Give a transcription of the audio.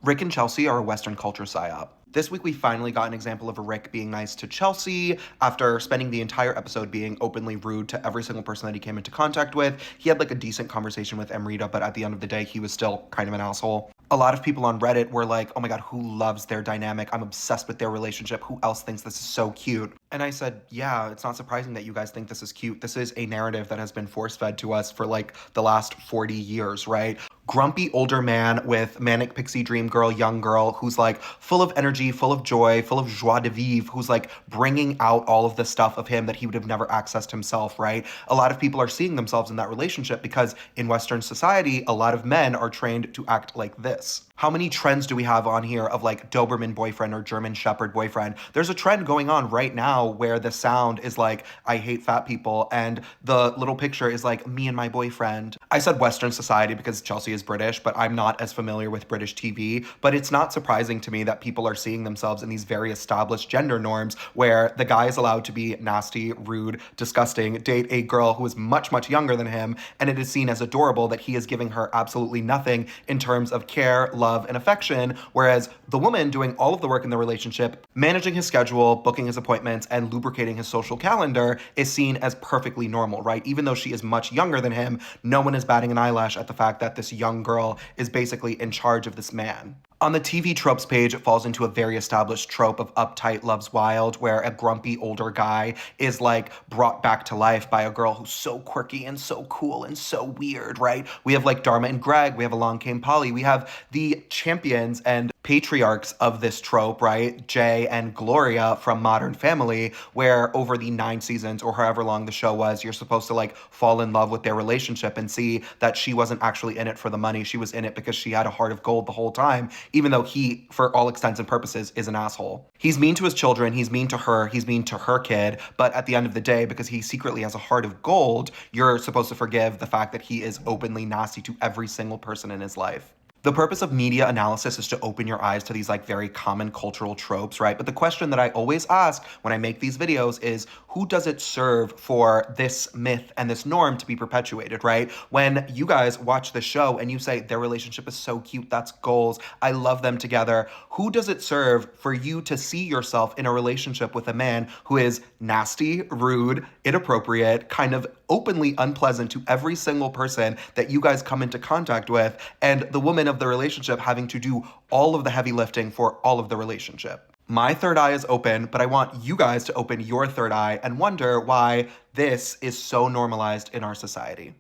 Rick and Chelsea are a Western culture psyop. This week, we finally got an example of a Rick being nice to Chelsea after spending the entire episode being openly rude to every single person that he came into contact with. He had like a decent conversation with Amrita, but at the end of the day, he was still kind of an asshole. A lot of people on Reddit were like, oh my God, who loves their dynamic? I'm obsessed with their relationship. Who else thinks this is so cute? And I said, yeah, it's not surprising that you guys think this is cute. This is a narrative that has been force fed to us for like the last 40 years, right? Grumpy older man with manic pixie dream girl, young girl, who's like full of energy, full of joy, full of joie de vivre, who's like bringing out all of the stuff of him that he would have never accessed himself, right? A lot of people are seeing themselves in that relationship because in Western society, a lot of men are trained to act like this. How many trends do we have on here of like Doberman boyfriend or German Shepherd boyfriend? There's a trend going on right now where the sound is like, I hate fat people, and the little picture is like, me and my boyfriend. I said Western society because Chelsea is British, but I'm not as familiar with British TV. But it's not surprising to me that people are seeing themselves in these very established gender norms where the guy is allowed to be nasty, rude, disgusting, date a girl who is much, much younger than him, and it is seen as adorable that he is giving her absolutely nothing in terms of care, love, and affection, whereas the woman doing all of the work in the relationship, managing his schedule, booking his appointments, and lubricating his social calendar is seen as perfectly normal, right? Even though she is much younger than him, no one is batting an eyelash at the fact that this young girl is basically in charge of this man. On the TV tropes page, it falls into a very established trope of Uptight loves wild, where a grumpy older guy is like brought back to life by a girl who's so quirky and so cool and so weird, right? We have like Dharma and Greg, we have Along Came Polly, we have the champions and patriarchs of this trope, right? Jay and Gloria from Modern Family, where over the 9 seasons or however long the show was, you're supposed to like fall in love with their relationship and see that she wasn't actually in it for the money. She was in it because she had a heart of gold the whole time, even though he, for all extents and purposes, is an asshole. He's mean to his children, he's mean to her, he's mean to her kid, but at the end of the day, because he secretly has a heart of gold, you're supposed to forgive the fact that he is openly nasty to every single person in his life. The purpose of media analysis is to open your eyes to these like very common cultural tropes, right? But the question that I always ask when I make these videos is, who does it serve for this myth and this norm to be perpetuated, right? When you guys watch the show and you say their relationship is so cute, that's goals, I love them together, who does it serve for you to see yourself in a relationship with a man who is nasty, rude, inappropriate, kind of openly unpleasant to every single person that you guys come into contact with, and the woman of the relationship having to do all of the heavy lifting for all of the relationship? My third eye is open, but I want you guys to open your third eye and wonder why this is so normalized in our society.